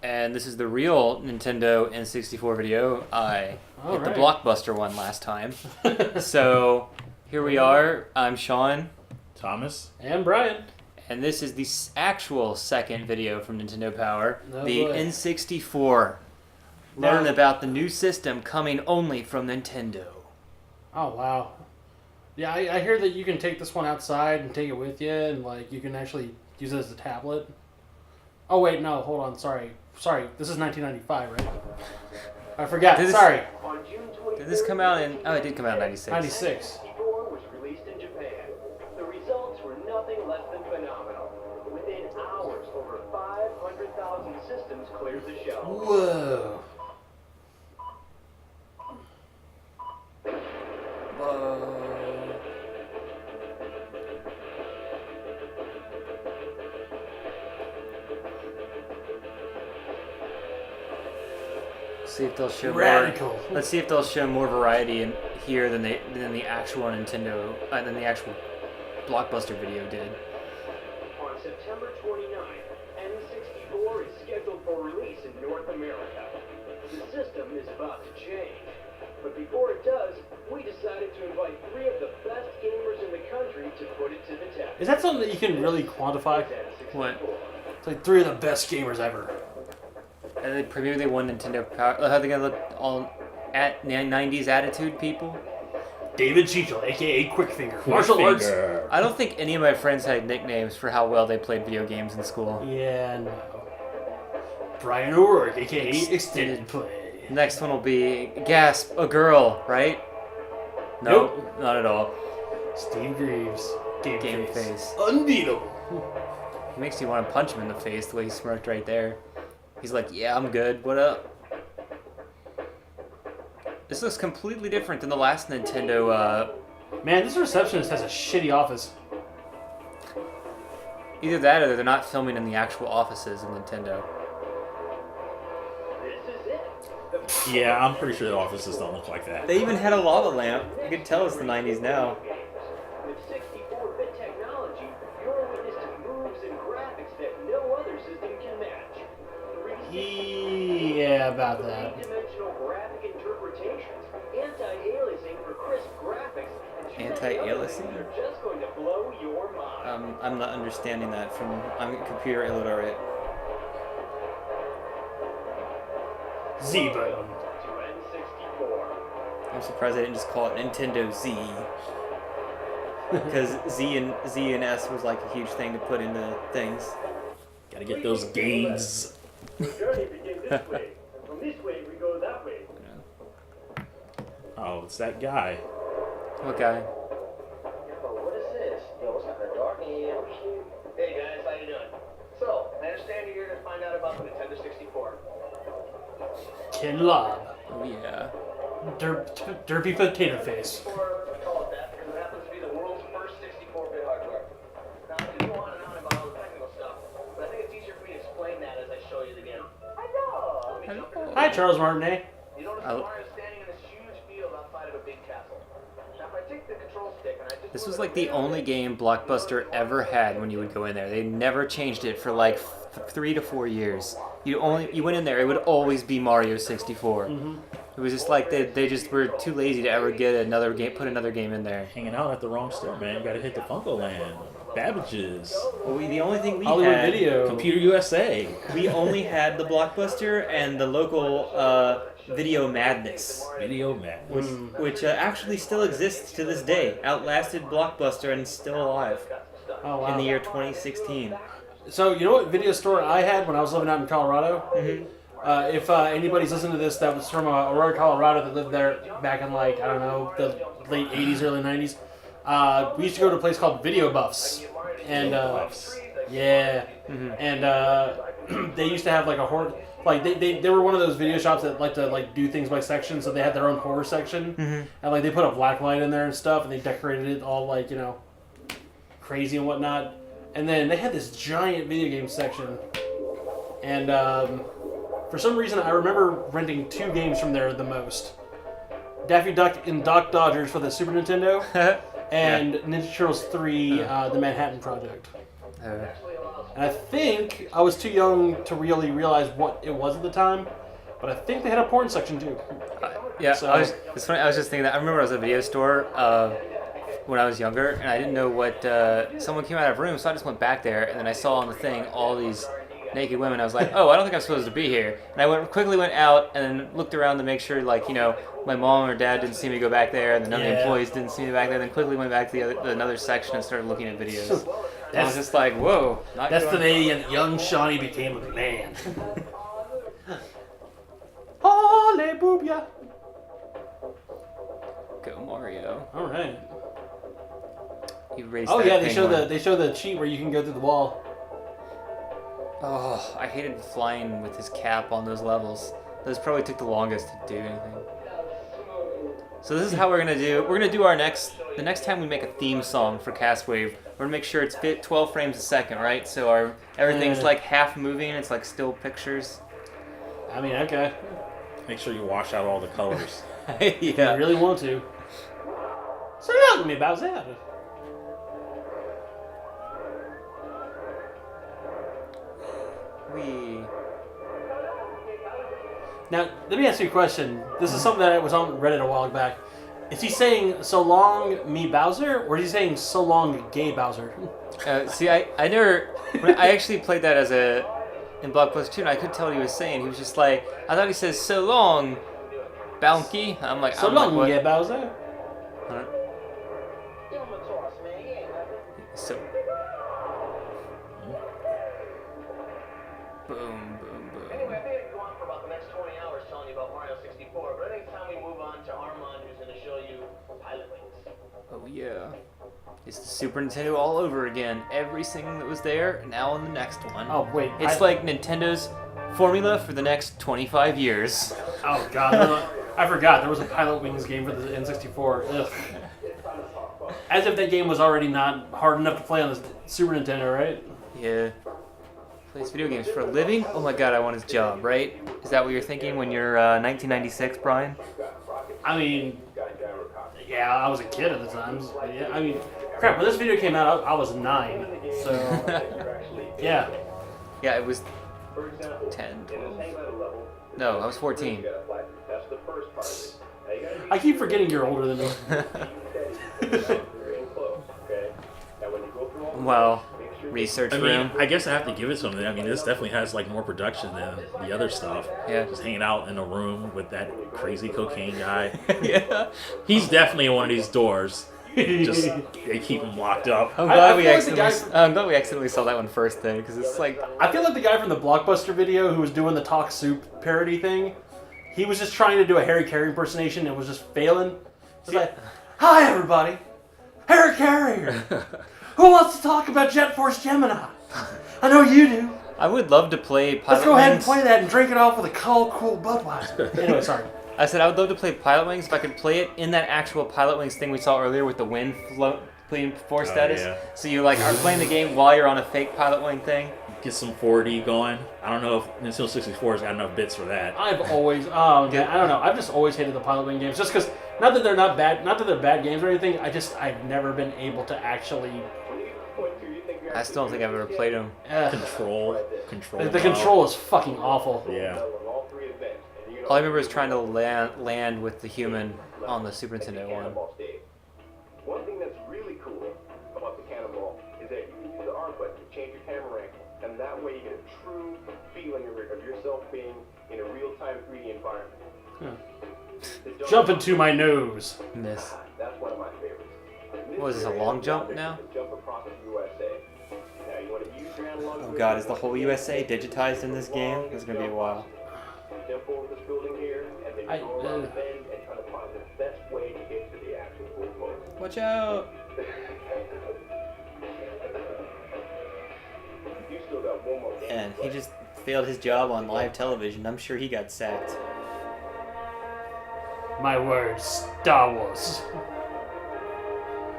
And this is the real Nintendo N64 video. I hit the Blockbuster one last time. So here we are. I'm Sean. Thomas. And Brian. And this is the actual second video from Nintendo Power. Oh, the boy. N64. Learn about the new system coming only from Nintendo. Oh, wow. Yeah, I hear that you can take this one outside and take it with you, and like you can actually use it as a tablet. Oh, wait, no, hold on, sorry. This is 1995, right? I forgot, sorry. Did this come out in... Oh, it did come out in 96. 96. was released in Japan. The results were nothing less than phenomenal. Within hours, over 500,000 systems cleared the shelves. Whoa. See if they'll show Radical. more. Let's see if they'll show more variety in here than the actual Nintendo than the actual Blockbuster video did. On September 29th, N64 is scheduled for release in North America. The system is about to change. But before it does, we decided to invite 3 of the best gamers in the country to put it to the test. Is that something that you can really quantify? What? It's like 3 of the best gamers ever. And maybe they won Nintendo Power. How are they gonna look all at 90s attitude people? David Cheechel, aka Quickfinger. Martial arts. I don't think any of my friends had nicknames for how well they played video games in school. Yeah, no. Brian O'Rourke, aka Extended Play. Next one will be Gasp, a girl, right? No, Nope. not at all. Steve Greaves, Game Face. Unbeatable. It makes you want to punch him in the face the way he smirked right there. He's like, yeah, I'm good. What up? This looks completely different than the last Nintendo. Man, this receptionist has a shitty office. Either that or they're not filming in the actual offices of Nintendo. This is it. Yeah, I'm pretty sure the offices don't look like that. They even had a lava lamp. You can tell it's the 90s now. With 64-bit technology, you're witness to moves and graphics that no other system can match. Yeah, about that. Three-dimensional graphic interpretations, anti-aliasing for crisp graphics, and Anti-aliasing? are just going to blow your mind. I'm not understanding that I'm computer illiterate. Z-Button. To N64. I'm surprised they didn't just call it Nintendo Z. Because Z and S was like a huge thing to put into things. Gotta get those gains. The journey begins this way, and from this way we go that way. Oh, it's that guy. What guy? What is this? Yo, what's up, the dark? Hey guys, how you doing? So, I understand you're here to find out about the Nintendo 64. Ken Lobb. Oh yeah. Derpy Potato Face. Or we call it that because it happens to be the world's first 64-bit hardware. Now, I could go on and on about all the technical stuff, but I think it's easier for me to explain that as I show you the game. I know! Hi, Charles Martinet. You notice Mario standing in this huge field outside of a big castle. Now, if I take the control stick and I just This was like the only game Blockbuster ever had when you would go in there. They never changed it for like 3 to 4 years. You went in there, it would always be Mario 64. Mm-hmm. It was just like they just were too lazy to ever get another game, put another game in there. Hanging out at the wrong store, man. You gotta hit the Funko Land. Babbage's. Well, the only thing we Hollywood had, Video. Computer USA. we only had the Blockbuster and the local Video Madness, Video Madness. which actually still exists to this day. Outlasted Blockbuster and still alive Oh, wow. in the year 2016. So, you know what video store I had when I was living out in Colorado? Mm-hmm. If anybody's listening to this that was from Aurora, Colorado, that lived there back in, like, I don't know, the late 80s, early 90s, we used to go to a place called Video Buffs. And, yeah. Mm-hmm. And they used to have, like, a horror... Like, they were one of those video shops that like to, like, do things by section, so they had their own horror section. Mm-hmm. And, like, they put a black light in there and stuff, and they decorated it all, like, you know, crazy and whatnot. And then they had this giant video game section. And for some reason, I remember renting 2 games from there the most. Daffy Duck and Doc Dodgers for the Super Nintendo, and Ninja Turtles 3, The Manhattan Project. And I think I was too young to really realize what it was at the time, but I think they had a porn section too. Yeah, So- it's funny. I was just thinking that. I remember I was at a video store when I was younger, and I didn't know what. Someone came out of a room, so I just went back there, and then I saw on the thing all these naked women. I was like, oh, I don't think I'm supposed to be here. And I quickly went out and then looked around to make sure, like, you know, my mom or dad didn't see me go back there, and none of the Yeah. employees didn't see me back there. Then quickly went back to another section and started looking at videos. I was That's, just like, whoa. Not that's good the on- day that young Shawnee became a man. Holy boobia! Go Mario. All right. You raised Oh that yeah, they thing show when- the cheat where you can go through the wall. Oh, I hated flying with his cap on those levels. Those probably took the longest to do anything. So this is how we're gonna do. We're gonna do the next time we make a theme song for Castwave. We're gonna make sure it's 12 frames a second, right? So everything's like half moving. It's like still pictures. I mean, okay. Make sure you wash out all the colors. I Yeah. really want to. So talk to me about that. We. Now, let me ask you a question. This is something that was on Reddit a while back. Is he saying "so long, me Bowser," or is he saying "so long, gay Bowser"? See, I never. I actually played that in Blockbuster 2, and I couldn't tell what he was saying. He was just like, I thought he says "so long, Bounky." I'm like, So I'm long, like, gay what? Bowser. Huh? Give him a toss, man. He ain't nothing. So. Boom, boom, Anyway, boom. I think I could go on for about the next 20 hours telling you about Mario 64, but I think it's time we move on to Armand, who's going to show you Pilot Wings. Oh yeah. It's the Super Nintendo all over again. Everything that was there, now on the next one. Oh wait, It's like Nintendo's formula for the next 25 years. Oh god, I forgot there was a Pilot Wings game for the N64. Ugh. As if that game was already not hard enough to play on the Super Nintendo, right? Yeah. Plays video games for a living? Oh my god, I want his job, right? Is that what you're thinking when you're 1996, Brian? I mean, yeah, I was a kid at the time. So, yeah, I mean, crap. When this video came out, I was 9. So yeah. Yeah, it was For example, 10, in this 12. hang glider level, No, I was 14. that's the first part. Now you gotta I keep forgetting you're older than me. be steady. You're in close, okay? Now when you go through all the Well, make sure research I room. mean, I guess I have to give it something. I mean, this definitely has like more production than the other stuff. Yeah. Just hanging out in a room with that crazy cocaine guy. Yeah. He's definitely in one of these doors. Just they keep him locked up. I'm I glad, we feel like the accidentally, I'm glad we accidentally saw that one first, then, because it's like, I feel like the guy from the Blockbuster video who was doing the Talk Soup parody thing, he was just trying to do a Harry Carey impersonation and was just failing. It's like, hi everybody, Harry Carey. Who wants to talk about Jet Force Gemini? I know you do. I would love to play Pilot Let's go ahead and Wings. play that and drink it off with a cool Budweiser. Anyway, sorry. I said I would love to play Pilot Wings if I could play it in that actual Pilot Wings thing we saw earlier with the wind playing force status. yeah. So you like are playing the game while you're on a fake Pilot Wing thing. Get some 4D going. I don't know if Nintendo 64 has got enough bits for that. I've always, I don't know. I've just always hated the Pilot Wing games, just because not that they're not bad, not that they're bad games or anything. I've never been able to actually. I still don't think I've ever played them. Control. The control is fucking awful. Yeah. all three events, and you All I remember is trying to land with the human on the Super Nintendo one. Cannonball stage. One thing that's really cool about the Cannonball is that you can use the R button to change your camera angle, and that way you get a true feeling of yourself being in a real-time 3D environment. The Jump into my nose. Miss. That's one of my favorites. What is this, a long jump now? Jump across the USA. Now you want to use your analog. Oh god, is the whole USA digitized in this game? It's gonna be a while. Jump over this building here, and then I- go around the bend and try to find the best way to get to the actual goal post. Watch out! You still got one more game. And he just failed his job on live television. I'm sure he got sacked. My word, Star Wars.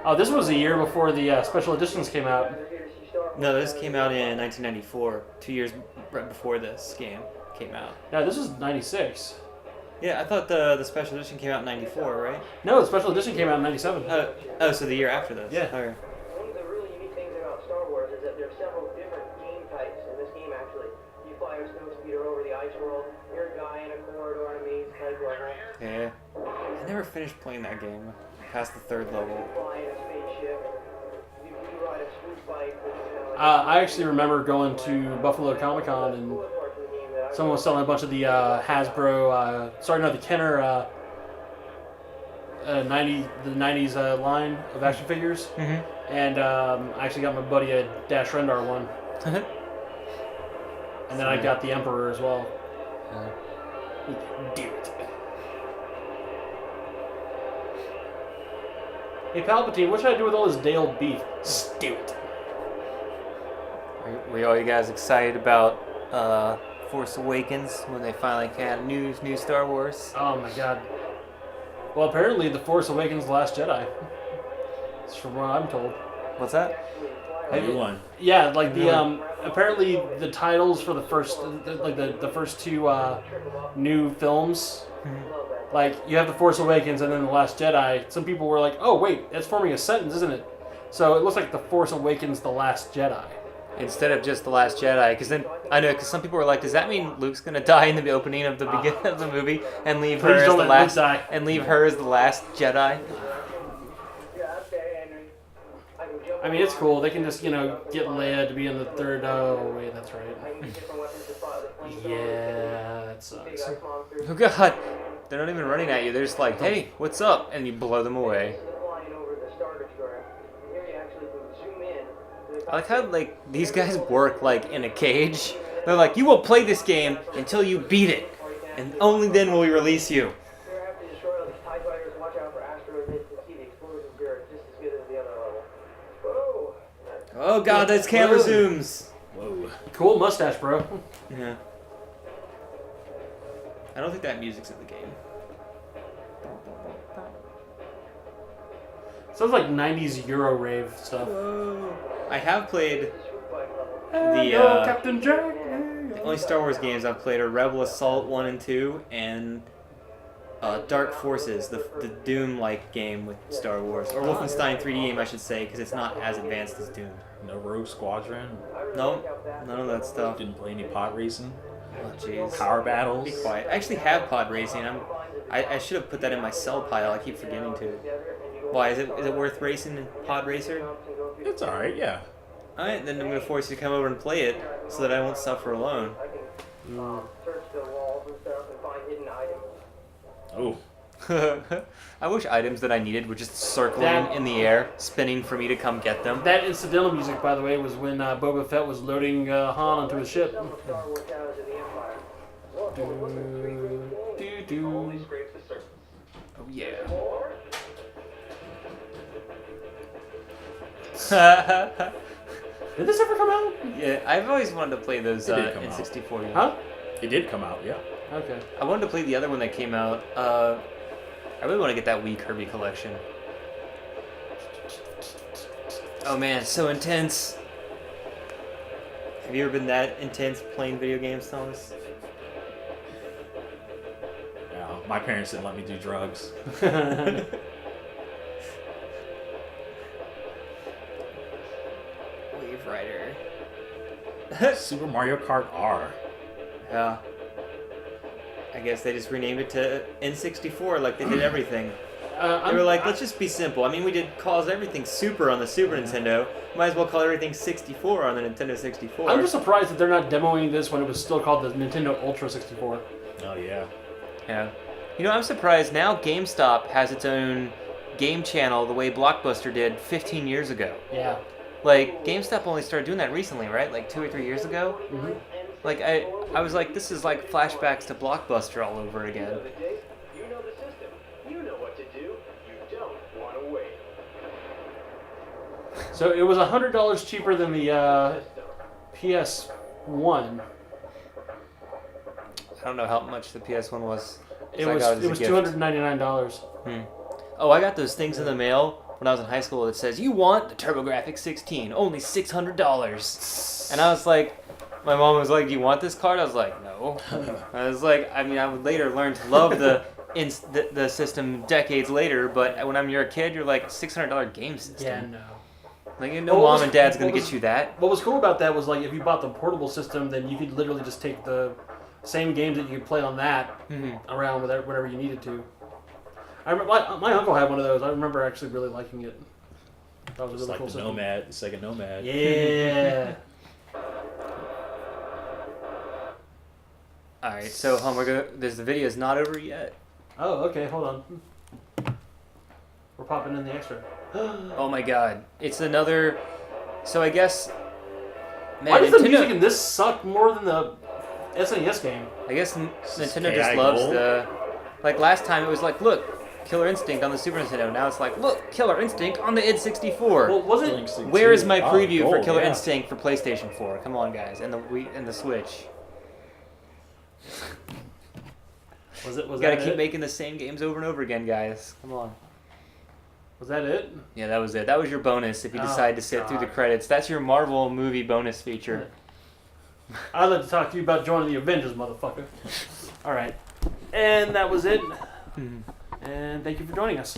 Oh, this was a year before the special editions came out. No, this came out in 1994, 2 years right before this game came out. No, this was 96. Yeah, I thought the special edition came out in 94, right? No, the special edition came out in 97. Oh, so the year after this. Yeah. Okay. One of the really unique things about Star Wars is that there are several different game speeder over the ice world. You're a guy in a corridor on a maze type level. Yeah. I never finished playing that game. Past the third level. Fly in a spaceship. You ride a swoop bike. I actually remember going to Buffalo Comic Con and someone was selling a bunch of the Hasbro, the Kenner 90s line of action figures. Mm-hmm. And I actually got my buddy a Dash Rendar one. And then I got the Emperor as well. Do it. Hey Palpatine, what should I do with all this day-old beef? Do it. Were all you guys excited about Force Awakens when they finally came out new Star Wars? Oh my god. Well, apparently The Force Awakens: The Last Jedi. That's from what I'm told. What's that? New one. Yeah, like the apparently the titles for the first the first two new films, like you have The Force Awakens and then The Last Jedi. Some people were like, "Oh wait, it's forming a sentence, isn't it?" So it looks like The Force Awakens: The Last Jedi. Instead of just The Last Jedi, because then I know because some people were like, "Does that mean Luke's gonna die in the opening of the beginning of the movie and leave her Please as don't the let last Luke die. and leave her as the last Jedi?" I mean, it's cool. They can just, get Leia to be in the third. Oh, wait, that's right. Yeah, that sucks. Oh god, they're not even running at you. They're just like, "Hey, what's up?" and you blow them away. I like how these guys work in a cage. They're like, "You will play this game until you beat it, and only then will we release you." Oh god, those camera zooms. Whoa. Cool mustache, bro. Yeah. I don't think that music's in the game. Sounds like 90s Euro rave stuff. Whoa. I have played Hello, Captain Jack. the only Star Wars games I've played are Rebel Assault 1 and 2 and Dark Forces, the Doom-like game with Star Wars. Or Wolfenstein 3D game, I should say, because it's not as advanced as Doom. No Rogue Squadron. No, none of that stuff. Didn't play any pod racing. Oh, jeez. Power battles. Be quiet. I actually have pod racing. I should have put that in my sell pile. I keep forgetting to. Why? Is it worth racing in Pod Racer? It's alright, yeah. Alright, then I'm going to force you to come over and play it so that I won't suffer alone. Search the walls and stuff and find hidden items. Oh. I wish items that I needed were just circling in the air, spinning for me to come get them. That incidental music, by the way, was when Boba Fett was loading Han onto his ship. Star Wars Towers of the Empire. Only scrapes the surface. Oh yeah. Did this ever come out? Yeah, I've always wanted to play those It did come N64 games. Huh? It did come out, yeah. Okay. I wanted to play the other one that came out. I really want to get that Wii Kirby collection. Oh man, it's so intense. Have you ever been that intense playing video games, Thomas? Yeah. My parents didn't let me do drugs. Wave Rider. Super Mario Kart R. Yeah. I guess they just renamed it to N64 like they did everything. They were like, let's just be simple. I mean, we did calls everything Super on the Super Nintendo. Might as well call everything 64 on the Nintendo 64. I'm just surprised that they're not demoing this when it was still called the Nintendo Ultra 64. Oh, yeah. Yeah. You know, I'm surprised now GameStop has its own game channel the way Blockbuster did 15 years ago. Yeah. Like, GameStop only started doing that recently, right? Like 2 or 3 years ago? Mm-hmm. Like, I was like, this is like flashbacks to Blockbuster all over again. You know the system. You know what to do. You don't want to wait. So it was $100 cheaper than the PS1. I don't know how much the PS1 was. It I was got it as a gift. $299. Oh, I got those things in the mail when I was in high school that says, you want the TurboGrafx 16, only $600. And I was like, my mom was like, do you want this card? I was like, no. I was like, I mean, I would later learn to love the system decades later, but when you're a kid, you're like, $600 game system. Yeah, no. Like, you know, Well, what mom was- and dad's gonna what get was- you that. What was cool about that was like if you bought the portable system, then you could literally just take the same games that you could play on that around whenever you needed to. I remember my uncle had one of those. I remember actually really liking it. That was a Just really like cool the system. Nomad, the second Nomad. Yeah. All right, so Homer, there's the video's not over yet. Oh, okay. Hold on. We're popping in the extra. Oh my God, it's another. So I guess. Man, Why does the Nintendo- music in this suck more than the SNES game? I guess This is Nintendo just KI loves Gold. the. Like last time, it was like, look, Killer Instinct on the Super Nintendo. Now it's like, look, Killer Instinct on the N64. Well, was it? Where is my preview for Gold, Killer yeah. Instinct for PlayStation 4? Come on, guys, and the Wii and the Switch. Was You gotta that keep it? making the same games over and over again, guys. Come on. Was that it? Yeah, that was it. That was your bonus if you Oh, decide to sit through the God. credits. That's your Marvel movie bonus feature. I'd like to talk to you about joining the Avengers, motherfucker. All right, and that was it. And thank you for joining us.